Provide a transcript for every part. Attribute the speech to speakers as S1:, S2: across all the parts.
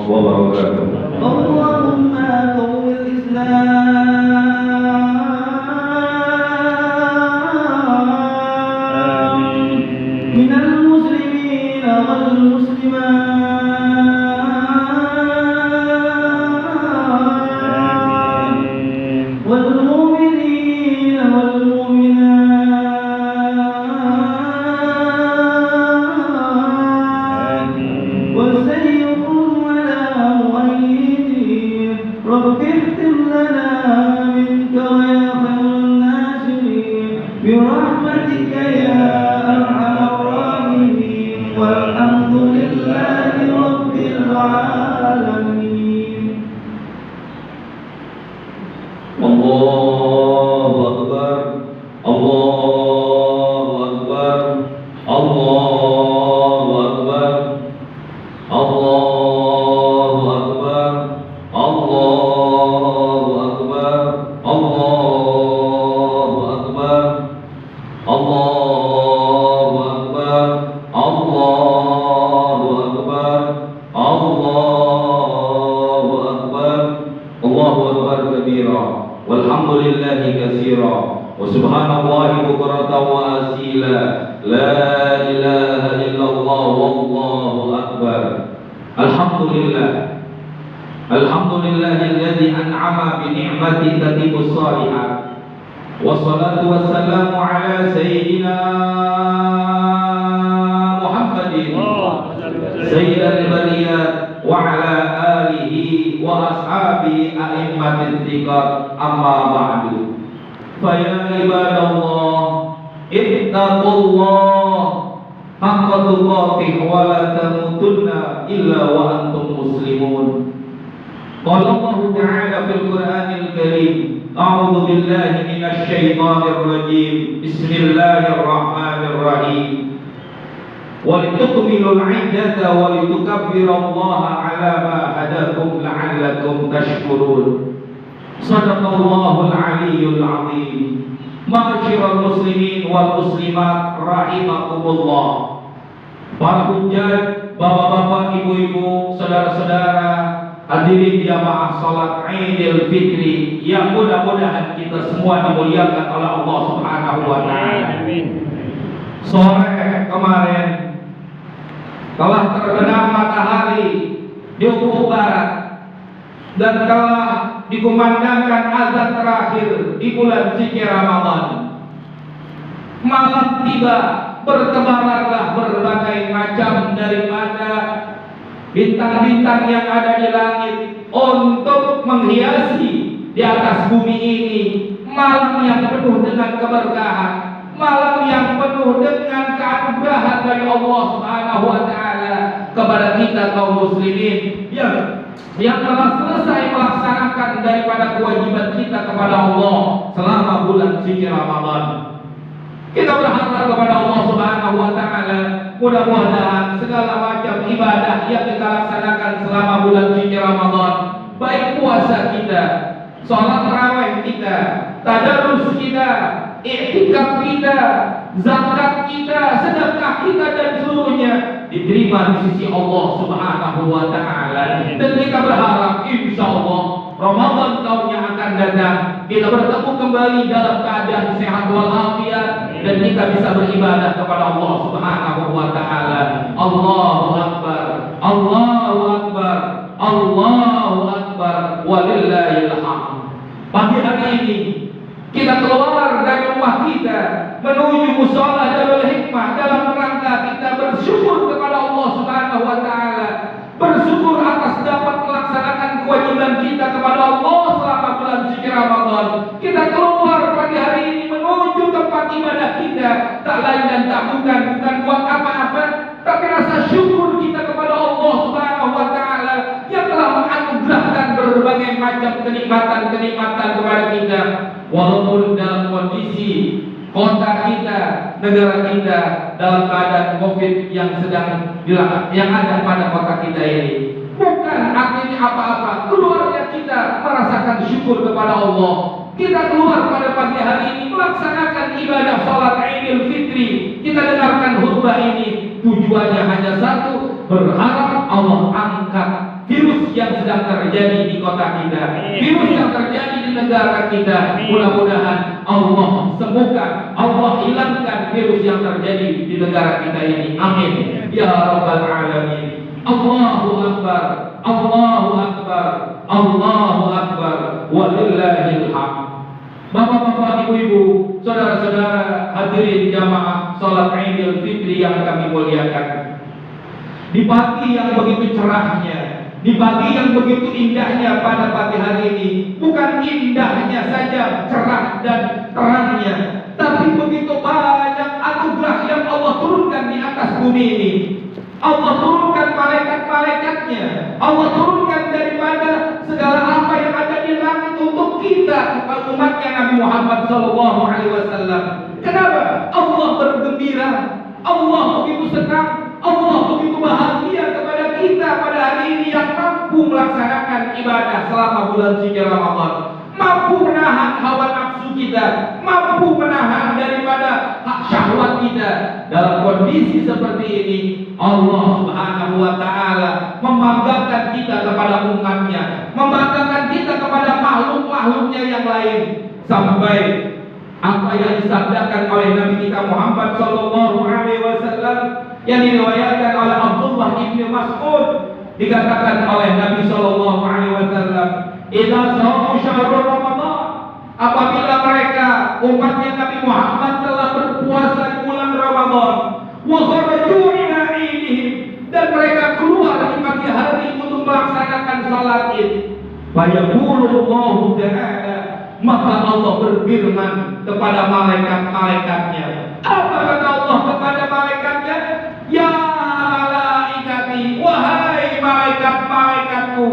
S1: wabarakatuh.
S2: Allahumma qawwil Islam minal muslimin wal muslimat wal mu'minin wal mu'minat وسيكون على مؤيدين رب اختم لنا منك ويا خير الناصرين برحمتك يا أرحم الراحمين والحمد لله رب العالمين.
S1: Allahu Akbar, Allahu Akbar, Allahu Akbar, Allahu Akbar, Allahu Akbar, Allahu Akbar, Allahu Akbar, Allahu Akbar, Allahu Akbar, Allahu Akbar kabira, walhamdulillahi katsira, wa subhanallahi bukratan wa asila, la ilaha illallah wallahu akbar. Alhamdulillah, alhamdulillahilladzi an'ama bi ni'mati tatibus shalihat, wassalatu wassalamu ala sayyidina Muhammadin sayyidil bariyat wa ala alihi wa ashabihi a'immatil thiqat, amma ba'du. Fa ya ibadallah ittaqullah haqqa tuqatih wa la tamutunna illa wa antum muslimun. Qala Allah ta'ala fil Qur'anil Karim, a'udzu billahi minasy syaithanir rajim, bismillahir rahmanir rahim. وَلِتُكْمِلُوا الْعِدَّةَ وَلِتُكَبِّرُوا اللَّهَ عَلَى مَا هَدَاكُمْ لَعَلَّكُمْ تَشْكُرُونَ. صدق الله العلي العظيم. Ma'asyiral muslimin wal muslimat rahimakumullah. Para hujjat, bapak-bapak, ibu-ibu, saudara-saudara, hadirin jamaah salat Idul Fitri yang mudah-mudahan kita semua dimuliakan oleh Allah Subhanahu wa taala. Amin. Sore kemarin telah terbenam matahari di ufuk barat dan telah dikumandangkan azan terakhir di bulan suci Ramadan. Malam tiba, bertebaranlah berbagai macam daripada bintang-bintang yang ada di langit untuk menghiasi di atas bumi ini malam yang penuh dengan keberkahan, malam yang penuh dengan keanugerahan dari Allah Subhanahu wa taala kepada kita kaum muslimin yang telah selesai melaksanakan daripada kewajiban kita kepada Allah selama bulan suci Ramadan. Kita berharap kepada Allah Subhanahu wa taala mudah-mudahan segala macam ibadah yang kita laksanakan selama bulan suci Ramadan, baik puasa kita, salat tarawih kita, tadarus kita, i'tikaf kita, zakat kita, sedekah kita dan seluruhnya diterima di sisi Allah Subhanahu wa taala. Dan kita berharap insyaallah Ramadan tahun yang akan datang kita bertemu kembali dalam keadaan sehat walafiat dan kita bisa beribadah kepada Allah Subhanahu wa taala. Allahu akbar, Allahu akbar, Allahu akbar, walillahil hamd. Pagi hari ini kita keluar dari rumah kita menuju mushola Darul Hikmah dalam rangka kita bersyukur kepada Allah Subhanahu wa taala, bersyukur atas dapat melaksanakan kewajiban kita kepada Allah selama bulan suci Ramadan. Kita keluar pagi hari ini menuju tempat ibadah kita, tak lain dan tak bukan buat apa-apa, tapi rasa syukur kita kepada Allah Subhanahu wa taala yang telah menganugerahkan berbagai macam kenikmatan-kenikmatan kepada kita. Walaupun dalam kondisi kota kita, negara kita dalam keadaan COVID yang ada pada kota kita ini, bukan artinya apa-apa. Keluarnya kita merasakan syukur kepada Allah. Kita keluar pada pagi hari ini melaksanakan ibadah salat Idul Fitri. Kita dengarkan khutbah ini, tujuannya hanya satu, berharap Allah angkat virus yang sedang terjadi di kota kita, virus yang terjadi di negara kita. Mudah-mudahan Allah sembuhkan, Allah hilangkan virus yang terjadi di negara kita ini. Amin ya rabbal alamin. Allahu akbar, Allahu akbar, Allahu akbar, walillahil hamd. Bapak-bapak, ibu-ibu, saudara-saudara hadirin jamaah salat Idul Fitri yang kami muliakan. Di pagi yang begitu cerahnya, di pagi yang begitu indahnya pada pagi hari ini, bukan indahnya saja cerah dan terangnya, tapi begitu banyak anugerah yang Allah turunkan di atas bumi ini. Allah turunkan malaikat-malaikatnya, Allah turunkan daripada segala apa yang ada di langit untuk kita, umatnya Nabi Muhammad SAW. Kenapa? Allah bergembira, Allah begitu senang, Allah begitu bahagia kepada kita pada hari ini yang mampu melaksanakan ibadah selama bulan suci Ramadan, mampu menahan hawa nafsu kita, mampu menahan daripada hak syahwat kita. Dalam kondisi seperti ini, Allah Subhanahu wa Ta'ala membanggakan kita kepada umatnya, membanggakan kita kepada makhluk-makhluknya yang lain, sampai apa yang disabdakan oleh Nabi kita Muhammad SAW yang diriwayatkan oleh Abdullah ibn Mas'ud, dikatakan oleh Nabi SAW, "Idza shamu syahrul Ramadan," apabila mereka umatnya Nabi Muhammad telah berpuasa di bulan Ramadan, wa kharaju ila idihim, dan mereka keluar di pagi hari untuk melaksanakan salat Id, fa yaqulullahu ta'ala, maka Allah berfirman kepada malaikat-malaikatnya. Apa kata Allah kepada malaikatnya? Ya malaikati, wahai malaikat-malaikatku,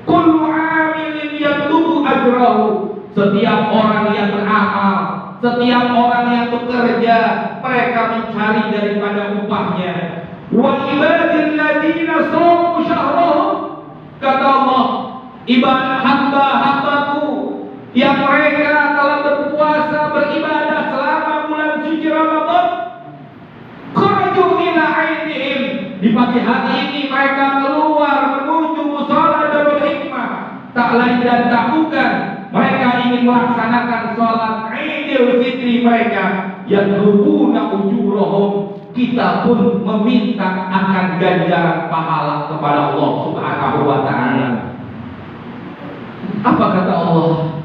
S1: kullu amilin yatlubu ajrahu, setiap orang yang beramal, setiap orang yang bekerja, mereka mencari daripada upahnya. Wa ibadil ladina shamu syahrahum, kata Allah, ibadah hamba-hambaku yang mereka telah berpuasa beribadah selama bulan suci Ramadan, kharaju ila aidihim, di pagi hari ini mereka keluar menuju musala Darul Hikmah, tak lain dan tak bukan mereka ingin melaksanakan sholat Idul Fitri mereka, yang rubuna ujurahum, kita pun meminta akan ganjaran pahala kepada Allah Subhanahu wa Ta'ala. Apa kata Allah?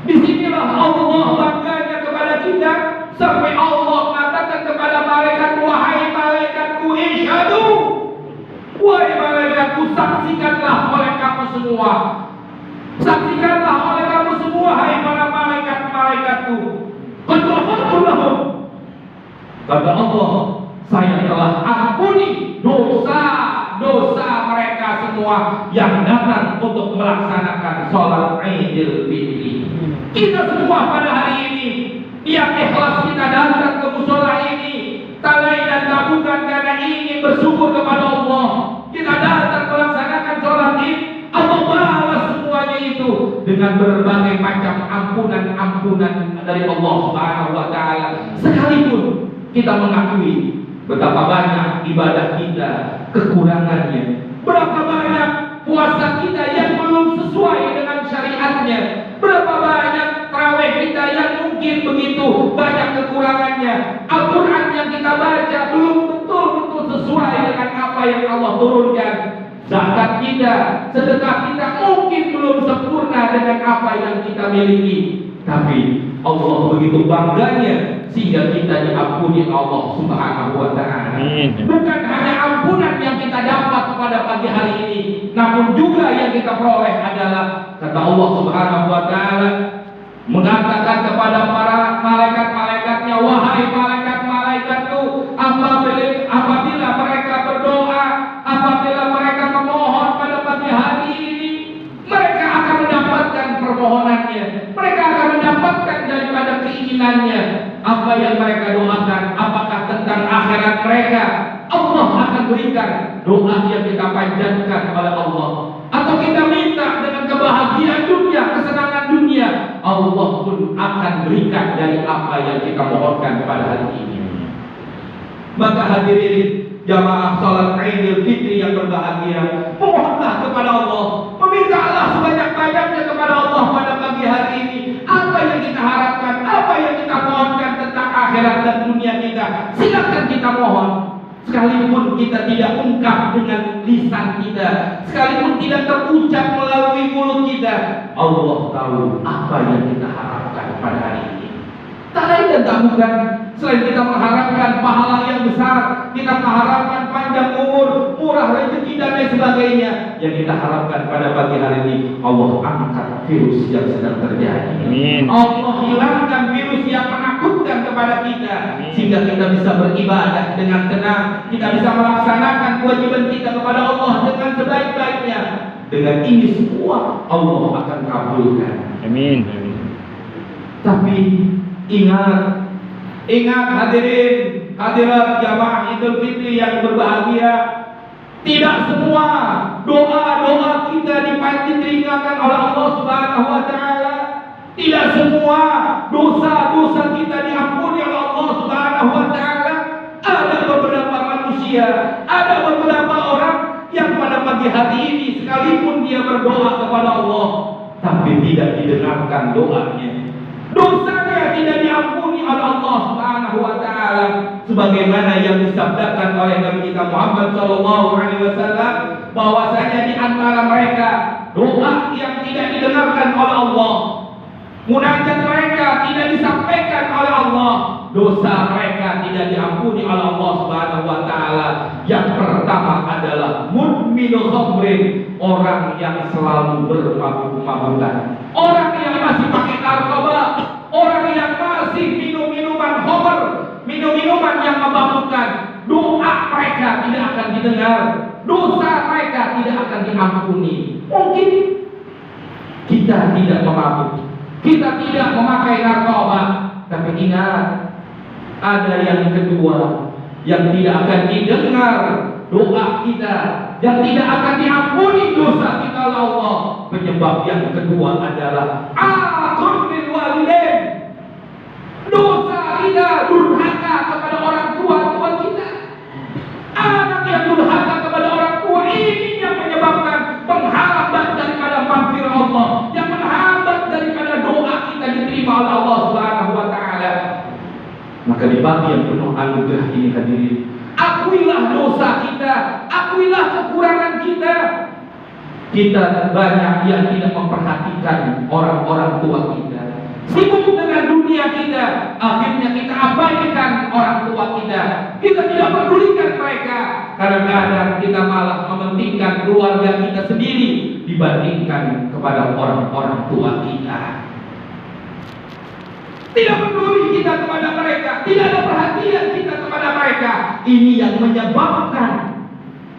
S1: Disinilah Allah bangganya kepada kita, sampai Allah mengatakan kepada malaikat, wahai malaikatku, isyhadu, wahai malaikatku, saksikanlah oleh kamu semua, saksikanlah oleh kamu semua, hai para malaikat-malaikatku, qadghafartulahum, kata Allah, saya telah ampuni dosa-dosa mereka semua yang datang untuk melaksanakan sholat Idul Fitri. Kita semua pada hari ini yang ikhlas kita datang ke mushola ini, tak lain dan tak bukan karena ingin bersyukur kepada Allah. Kita datang melaksanakan sholat Id, Allah balas semuanya itu dengan berbagai macam ampunan-ampunan dari Allah Subhanahu wa Ta'ala. Sekalipun kita mengakui betapa banyak ibadah kita kekurangannya, berapa banyak puasa kita yang belum sesuai dengan syariatnya, berapa banyak tarawih kita yang mungkin begitu banyak kekurangannya, Al-Quran yang kita baca belum betul-betul sesuai dengan apa yang Allah turunkan, zakat kita, sedekah kita mungkin belum sempurna dengan apa yang kita miliki. Tapi Allah begitu bangganya sehingga kita diampuni Allah Subhanahu wa Ta'ala. Bukan hanya ampunan yang kita dapat pada pagi hari ini, namun juga yang kita peroleh adalah, kata Allah Subhanahu wa Ta'ala, mengatakan kepada para malaikat-malaikatnya, wahai malaikat-malaikatku, apabila mereka berdoa, apabila mereka memohon pada pagi hari ini, mereka akan mendapatkan permohonannya, mereka akan mendapatkan daripada keinginannya. Apa yang mereka doakan, apakah tentang akhirat mereka, Allah akan berikan. Doa yang kita panjatkan oleh Allah, atau kita minta dengan kebahagiaan dunia, kesenangan dunia, Allah pun akan berikan dari apa yang kita mohonkan pada hari ini. Maka hadirin jamaah salat Idul Fitri yang berbahagia, mohonlah kepada Allah mereka, silakan kita mohon. Sekalipun kita tidak ungkap dengan lisan kita, sekalipun tidak terucap melalui mulut kita, Allah tahu apa yang kita harapkan pada hari ini. Tak lain dan tak bukan selain kita mengharapkan pahala yang besar, kita mengharapkan panjang umur, murah rezeki dan lain sebagainya. Yang kita harapkan pada pagi hari ini, Allah angkat virus yang sedang terjadi.
S3: Amin.
S1: Allah hilangkan virus yang menakutkan kepada kita, sehingga kita bisa beribadah dengan tenang, kita bisa melaksanakan kewajiban kita kepada Allah dengan sebaik-baiknya. Dengan ini semua Allah akan kabulkan.
S3: Amin.
S1: Tapi ingat hadirin, hadirat jamaah Idul Fitri yang berbahagia, tidak semua doa-doa kita diterimkan oleh Allah Subhanahu wa taala. Tidak semua dosa-dosa kita diampuni oleh Allah Subhanahu wa taala. Ada beberapa manusia, ada beberapa orang yang pada pagi hari ini sekalipun dia berdoa kepada Allah, tapi tidak didengarkan doanya. Dosanya tidak diampuni oleh Allah Subhanahu wa taala, sebagaimana yang disabdakan oleh Nabi kita Muhammad sallallahu alaihi wasallam, bahwasanya di antara mereka doa yang tidak didengarkan oleh Allah, munajat mereka tidak disampaikan oleh Allah, dosa mereka tidak diampuni oleh Allah Subhanahu wa taala. Yang pertama adalah mudminul khamrin, orang yang selalu bermabuk-mabukan, orang yang masih pakai narkoba, orang yang masih minum minuman khamr, minum minuman yang memabukkan. Doa mereka tidak akan didengar, dosa mereka tidak akan diampuni. Mungkin kita tidak memabuk, kita tidak memakai narkoba, tapi ingat, ada yang kedua yang tidak akan didengar doa kita, yang tidak akan diampuni dosa kita oleh Allah. Penyebab yang kedua adalah aqul bil walidain, dosa kita durhaka kepada orang tua kita. Anak yang durhaka kepada orang tua ini yang menyebabkan penghambat daripada maghfirah Allah, yang menghambat daripada doa kita diterima oleh Allah Subhanahu wa taala. Maka di pagi yang penuh anugerah ini hadirin, akuilah dosa kita, akuilah kekurangan kita. Kita banyak yang tidak memperhatikan orang-orang tua kita, sibuk dengan dunia kita, akhirnya kita abaikan orang tua kita, kita tidak pedulikan mereka. Kadang-kadang kita malah mementingkan keluarga kita sendiri dibandingkan kepada orang-orang tua kita. Tidak peduli kita kepada mereka, tidak ada perhatian kita kepada mereka. Ini yang menyebabkan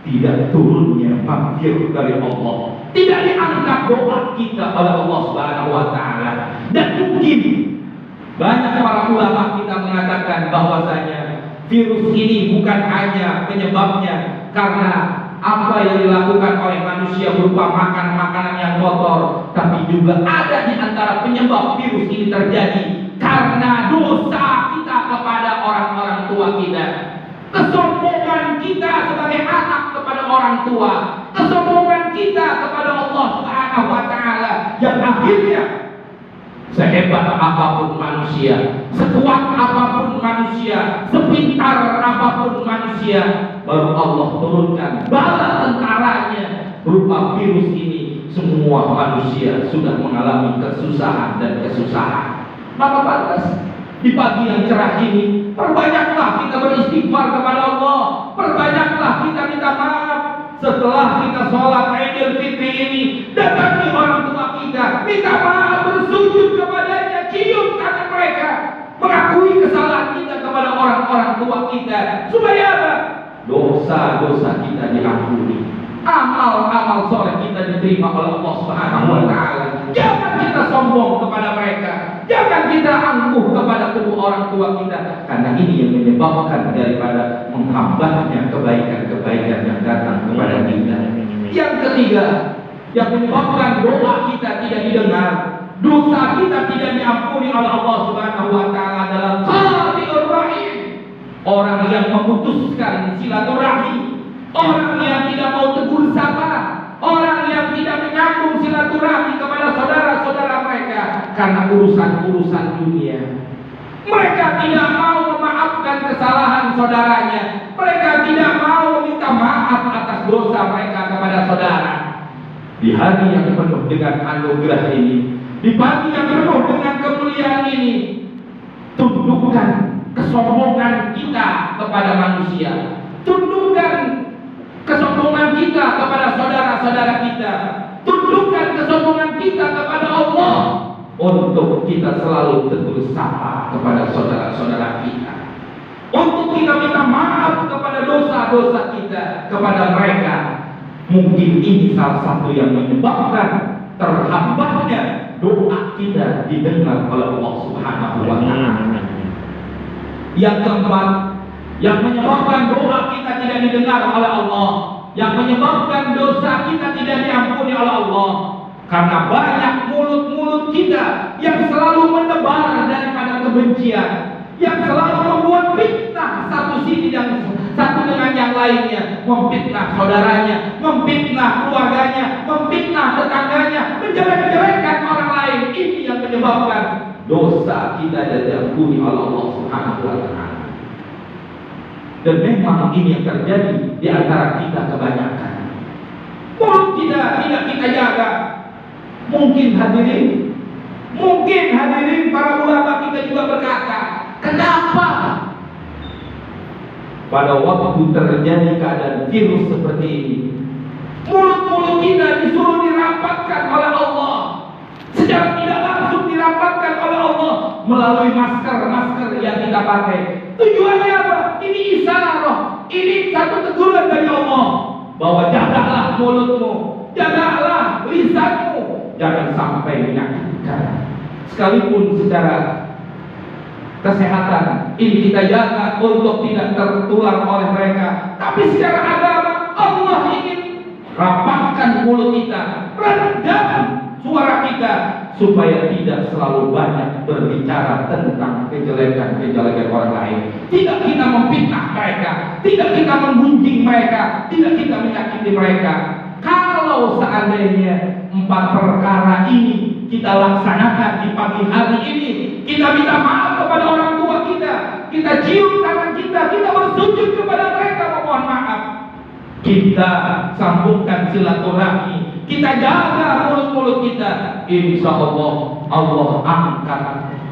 S1: tidak turunnya maghfirah dari Allah, tidak diangkat doa kita oleh Allah Subhanahu wa taala. Dan mungkin banyak para ulama kita mengatakan bahwasanya virus ini bukan hanya penyebabnya karena apa yang dilakukan oleh manusia berupa makan makanan yang kotor, tapi juga ada di antara penyebab virus ini terjadi karena dosa kita kepada orang-orang tua kita, kesombongan kita sebagai anak kepada orang tua, kesombongan kita kepada Allah Subhanahu wa taala, yang akhirnya sehebat apapun manusia, sekuat apapun manusia, sepintar apapun manusia, baru Allah turunkan bala tentaranya berupa virus ini, semua manusia sudah mengalami kesusahan dan kesusahan. Maka pantas di pagi yang cerah ini, perbanyaklah kita beristighfar kepada Allah, perbanyaklah kita minta maaf. Setelah kita sholat Idul Fitri ini, datangi orang tua kita, minta maaf, bersujud kepadanya, cium tangan mereka, mengakui kesalahan kita kepada orang-orang tua kita, supaya apa? Dosa-dosa kita diampuni, amal-amal soleh kita diterima oleh Allah Subhanahu wa taala. Jangan kita sombong kepada mereka, jangan kita angkuh kepada kedua orang tua kita, karena ini yang menyebabkan daripada menghambatnya kebaikan-kebaikan yang datang kepada kita. Yang ketiga, yang menyebabkan doa kita tidak didengar, dosa kita tidak diampuni oleh Allah Subhanahu wa taala adalah qati'ur rahim, orang yang memutuskan silaturahmi, orang yang tidak mau tegur sapa, orang yang tidak menyambung silaturahmi kepada saudara-saudara mereka karena urusan-urusan dunia. Mereka tidak mau memaafkan kesalahan saudaranya. Mereka tidak mau minta maaf atas dosa mereka kepada saudara. Di hari yang penuh dengan anugerah ini, di pagi yang penuh dengan kemuliaan ini, tundukkan kesombongan kita kepada manusia, tundukkan kesombongan kita kepada saudara-saudara kita, tundukkan kesombongan kita kepada Allah, untuk kita selalu tegur sapa kepada saudara-saudara kita, untuk kita minta maaf kepada dosa-dosa kita kepada mereka. Mungkin ini salah satu yang menyebabkan terhambatnya doa kita didengar oleh Allah Subhanahu wa Ta'ala. Yang keempat, yang menyebabkan doa kita tidak didengar oleh Allah, yang menyebabkan dosa kita tidak diampuni oleh Allah, karena banyak mulut-mulut kita yang selalu menebar daripada kebencian, yang selalu membuat fitnah satu sisi dan satu dengan yang lainnya, memfitnah saudaranya, memfitnah keluarganya, memfitnah tetangganya, menjelek-jelekkan orang lain. Ini yang menyebabkan dosa kita tidak diampuni oleh Allah Subhanahu wa Ta'ala. Dan memang ini yang terjadi di antara kita kebanyakan. Mulut kita tidak kita jaga. Mungkin hadirin para ulama kita juga berkata, kenapa pada waktu terjadi keadaan virus seperti ini, mulut-mulut kita disuruh dirapatkan oleh Allah, secara tidak langsung dirapatkan oleh Allah melalui masker yang kita pakai. Tujuannya apa? Ini isyarah, ini satu teguran dari Allah bahwa jagalah mulutmu, jagalah lisanmu, jangan sampai menyakitkan. Sekalipun secara kesehatan ini kita jaga untuk tidak tertular oleh mereka, tapi secara agama Allah ingin rapatkan mulut kita, redam suara kita, supaya tidak selalu banyak berbicara tentang kejelekan orang lain. Tidak kita memfitnah mereka, tidak kita menggunjing mereka, tidak kita menyakiti mereka. Kalau seandainya 4 perkara ini kita laksanakan di pagi hari ini, kita minta maaf kepada orang tua kita cium tangan kita bersujud kepada mereka memohon maaf, kita sambungkan silaturahmi, kita jaga mulut-mulut kita, insya Allah Allah angkat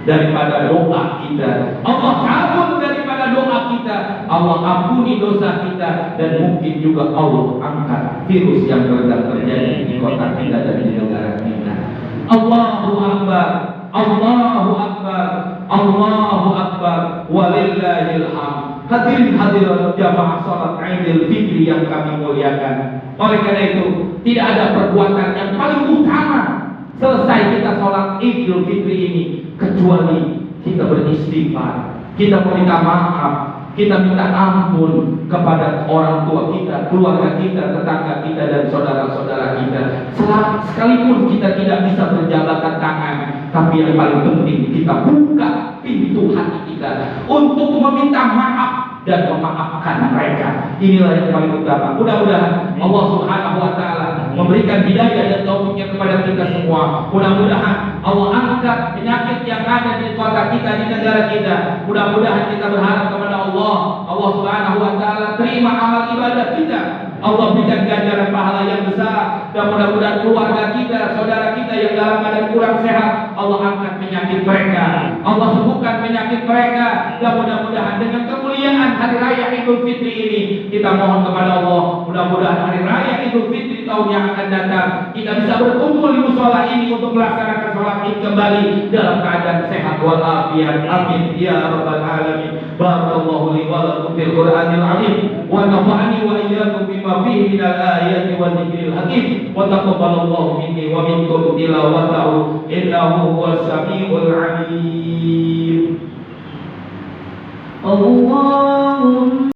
S1: daripada doa kita, Allah kabul daripada doa kita, Allah ampuni dosa kita, dan mungkin juga Allah angkat virus yang sedang terjadi di kota kita dan di negara kita. Allahu Akbar, Allahu Akbar, Allahu Akbar, walillahil hamd. Hadirin hadirat jamaah salat Idul Fitri yang kami muliakan. Oleh karena itu, tidak ada perbuatan yang paling utama selesai kita salat Idul Fitri ini kecuali kita beristighfar, kita meminta maaf, kita minta ampun kepada orang tua kita, keluarga kita, tetangga kita, dan saudara-saudara kita. Sekalipun kita tidak bisa berjabatan tangan, tapi yang paling penting kita buka pintu hati kita untuk meminta maaf dan memaafkan mereka. Inilah yang paling utama. Mudah-mudahan Allah Subhanahu wa Ta'ala memberikan hidayah dan taufiknya kepada kita semua. Mudah-mudahan Allah angkat penyakit yang ada di kota kita, di negara kita. Mudah-mudahan kita berharap kepada Allah Subhanahu wa Ta'ala terima amal ibadah kita. Allah berikan ganjaran pahala yang besar, dan mudah-mudahan keluarga kita, saudara kita yang dalam keadaan kurang sehat, Allah angkat penyakit mereka, Allah sembuhkan penyakit mereka, dan mudah-mudahan dengan kemuliaan hari raya Idul Fitri ini kita mohon kepada Allah, mudah-mudahan hari raya Idul Fitri tahun yang akan datang kita bisa berkumpul di musola ini untuk melaksanakan sholat Id kembali dalam keadaan sehat walafiat. Amin ya rabbal alamin. Barakallahu li wa lakum fil Qur'anil azim wa nafa'ani wa iyyakum bima fihi minal ayati wa dzikril hakim wa taqabbalallahu minni wa minkum tilawatahu innahu huwas samiul alim. Allahumma